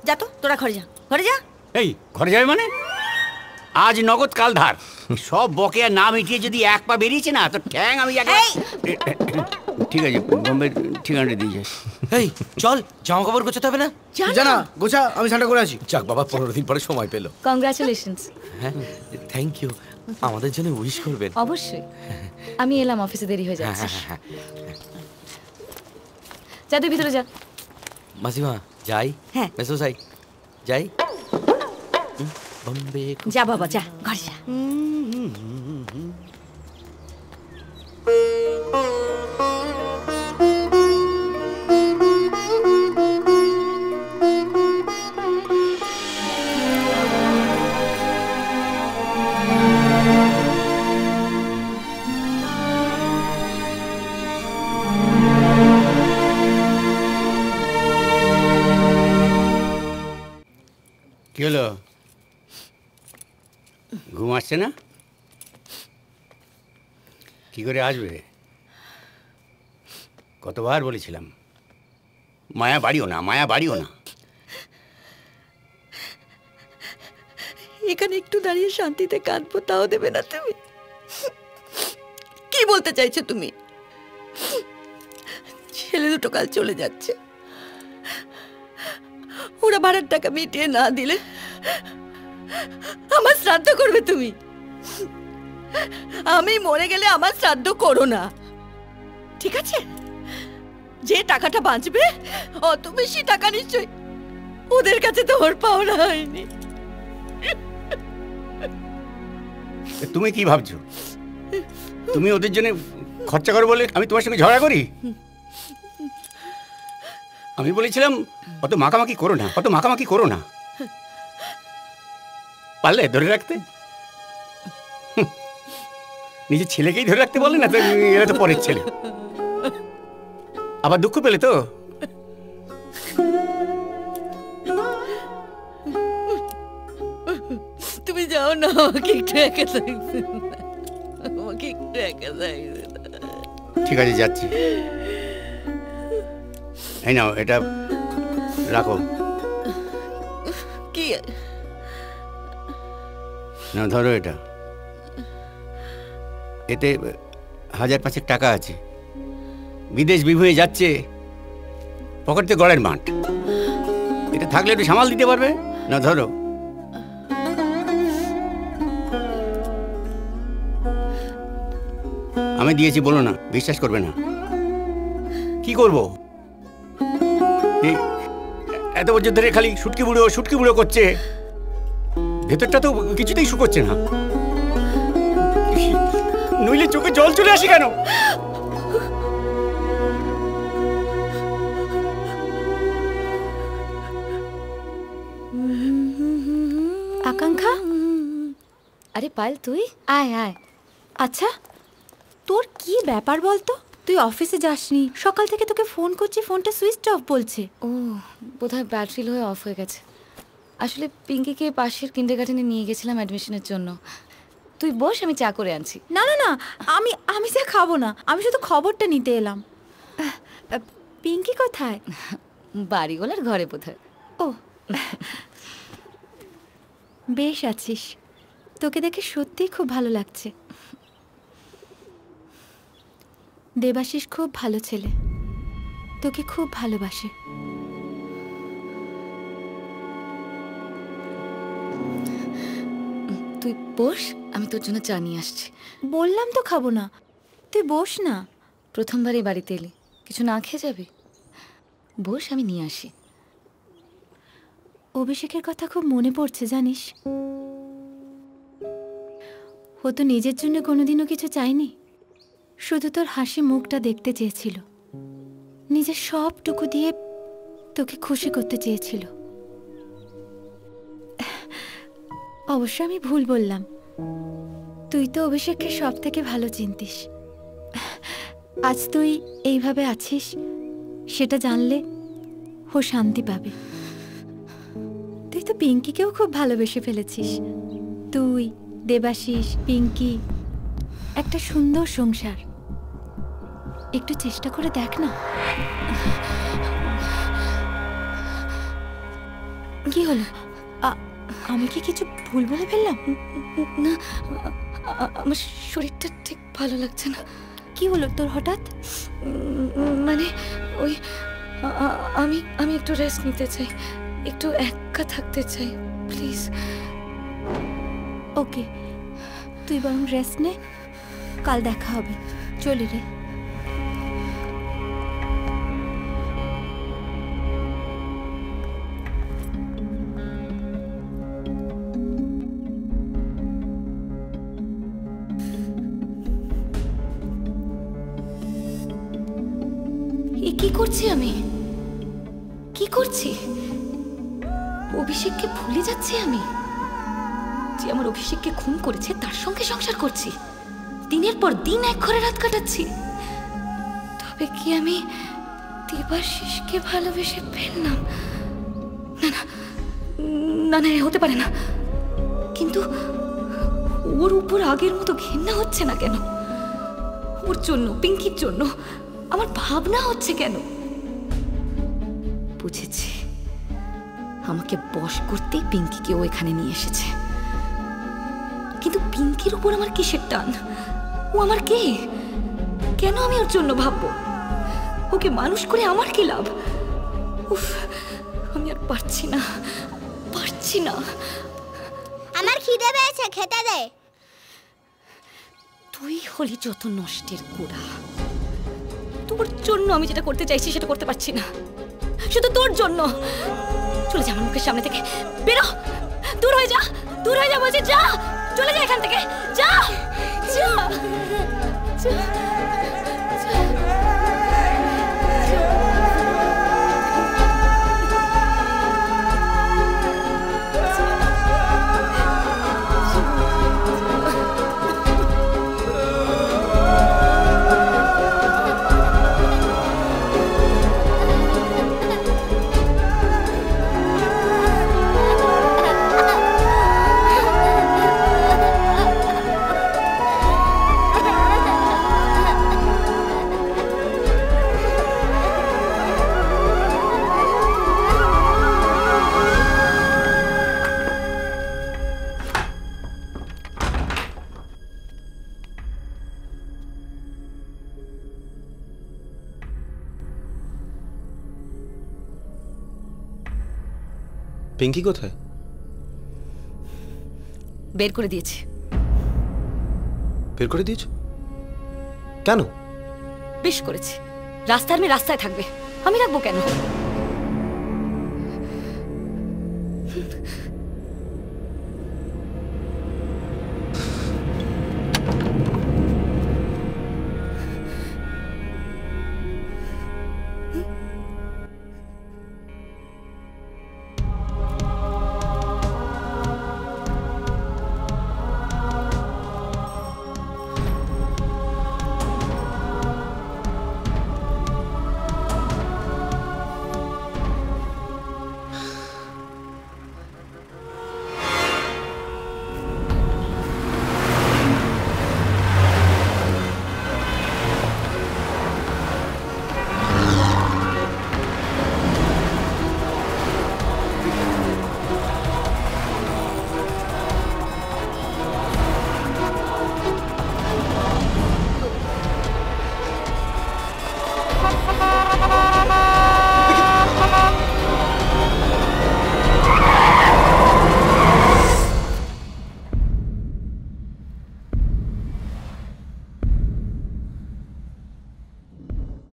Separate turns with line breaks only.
যা তো, তোরা ঘরে যা, ঘরে যা।
এই ঘরে যাবে মানে? আজ নগদ কাল ধার। সব বকেয়া না মিটিয়ে যদি এক পা বেরিয়েছে না তো ঠ্যাং আমি ঠিক আছে, বোম্বে ঠিকানাটা দিয়ে যাস।
এই চল, জামা কাপড় গোছাতে হবে না?
জানা গোছা, আমি সান্টা করে আসি।
যাক বাবা, 15 দিন পরে সময় পেলো।
কংগ্রাচুলেশনস।
হ্যাঁ, থ্যাংক ইউ। আমাদের জন্য উইশ করবেন।
অবশ্যই। আমি এলাম, অফিসে দেরি হয়ে যাচ্ছে। যা তুই ভিতরে যা।
মাসিমা যাই?
হ্যাঁ।
মেসো যাই, যাই। বম্বে
যা বাবা, যা ঘরে যা।
কি হলো, ঘুম আসছে না? কি করে আসবে? কতবার বলেছিলাম মায়া বাড়িও না, মায়া বাড়িও না।
এখানে একটু দাঁড়িয়ে শান্তিতে কাঁদবো তাও দেবে না তুমি? কি বলতে চাইছো তুমি? ছেলে দুটো কাল চলে যাচ্ছে, ওরা ভাড়ার টাকা মিটিয়ে না দিলে আমার শ্রাদ্ধ করবে তুমি? আমি মরে গেলে আমার শ্রাদ্ধ করো না, ঠিক আছে? যে টাকাটা বাঁচবে অত বেশি টাকা নিশ্চয় ওদের কাছে তো ওর পাওনা হয়নি।
তুমি কি ভাবছো তুমি ওদের জন্য খরচা করো বলে আমি তোমার সঙ্গে ঝগড়া করি? আমি বলেছিলাম অত মাখামাখি করো না, অত মাখামাখি করো না। পারলে ধরে রাখতে? নিজের ছেলেকেই ধরে রাখতে বলে না তো, এরা তো পরের ছেলে। আবার দুঃখ পেলে তো?
তুমি যাও না, আমাকে একটু একা থাকতে, আমাকে একটু একা থাকতে।
ঠিক আছে, যাচ্ছি। এই নাও, এটা রাখো।
কি?
না ধরো, এটা এতে 1000-5 টাকা আছে। বিদেশ বিভুঁয়ে যাচ্ছে, পকেটে গড়ের মাঠ। এটা থাকলে একটু সামাল দিতে পারবে না? ধরো। আমি দিয়েছি বলো না, বিশ্বাস করবে না। কি করব? এত বছর ধরে খালি শুটকি বুড়ো করছে, ভেতরটা তো কিছুতেই শুকোচ্ছে না। নইলে চোখে জল চলে আসে কেন?
আকাঙ্ক্ষা, আরে পায়েল তুই আয় আয়।
আচ্ছা, তোর কি ব্যাপার বলতো? তুই অফিসে যাসনি, সকাল থেকে তোকে ফোন করছি, ফোনটা সুইচ অফ বলছে।
ও বোধহয় ব্যাটারি লো হয়ে অফ হয়ে গেছে। আসলে পিঙ্কিকে পাশের কিন্ডারগার্টেনে নিয়ে গেছিলাম অ্যাডমিশনের জন্য। তুই বস, আমি চা করে আনছি।
না না না, আমি চা খাবো না, আমি শুধু খবরটা নিতে এলাম। পিঙ্কি কোথায়?
বাড়িওয়ালার ঘরে বোধহয়।
ও বেশ আছিস, তোকে দেখে সত্যিই খুব ভালো লাগছে। দেবাশিস খুব ভালো ছেলে, তোকে খুব ভালোবাসে।
তুই বস, আমি তোর জন্য চা নিয়ে আসছি।
বললাম তো খাবো না, তুই বস না।
প্রথমবারই বাড়িতে এলি, কিছু না খেয়ে যাবি? বস, আমি নিয়ে আসি।
অভিষেকের কথা খুব মনে পড়ছে জানিস। ও তো নিজের জন্য কোনোদিনও কিছু চায়নি, শুধু তোর হাসি মুখটা দেখতে চেয়েছিল, নিজের সবটুকু দিয়ে তোকে খুশি করতে চেয়েছিল। অবশ্য আমি ভুল বললাম, তুই তো অভিষেককে সব থেকে ভালো চিনতিস। আজ তুই এইভাবে আছিস সেটা জানলে ও শান্তি পাবে। তুই তো পিঙ্কিকেও খুব ভালোবেসে ফেলেছিস। তুই, দেবাশিস, পিঙ্কি, একটা সুন্দর সংসার। একটু চেষ্টা করে দেখ না। কি হলো? আমি কি কিছু ভুল বলে ফেললাম?
না, আমার শরীরটা ঠিক ভালো লাগছে না।
কি হলো তোর হঠাৎ?
মানে ওই আমি একটু রেস্ট নিতে চাই, একটু একা থাকতে চাই, প্লিজ।
ওকে, তুই বরং রেস্ট নে, কাল দেখা হবে। চলি রে।
কি করছি আমি? কি করছি? অভিষেককে ভুলে যাচ্ছি আমি, যে আমার অভিষেককে খুন করেছে তার সঙ্গে সংসার করছি, দিনের পর দিন এক ঘরে রাত কাটাচ্ছি। তবে কি আমি দেবাশিসকে ভালোবেসে ফেললাম? না না না না, হতে পারে না। কিন্তু ওর উপর আগের মতো ঘেন্না হচ্ছে না কেন? ওর জন্য, পিঙ্কির জন্য আমার ভাবনা হচ্ছে কেন? বুঝেছি, আমাকে বশ করতেই পিঙ্কিকে ও এখানে নিয়ে এসেছে। কিন্তু পিঙ্কির উপর আমার কিসের টান? ও আমার কে? কেন আমি ওর জন্য ভাববো? ওকে মানুষ করে আমার কি লাভ? উফ, আমি আর পারছি না, পারছি না।
আমার খিদে পেয়েছে, খেতে দে।
তুই হলি যত নষ্টের গোড়া। তোর জন্য আমি যেটা করতে চাইছি সেটা করতে পারছি না, শুধু তোর জন্য। চলে যা আমার মুখের সামনে থেকে, বেরো, দূর হয়ে যা, দূর হয়ে যা বলছি, যা, চলে যা এখান থেকে, যা যা যা।
পিঙ্কি কোথায়?
বের করে দিয়েছি।
বের করে দিয়েছ কেন?
বেশ করেছি। রাস্তার মেয়ে রাস্তায় থাকবে, আমি রাখবো কেন?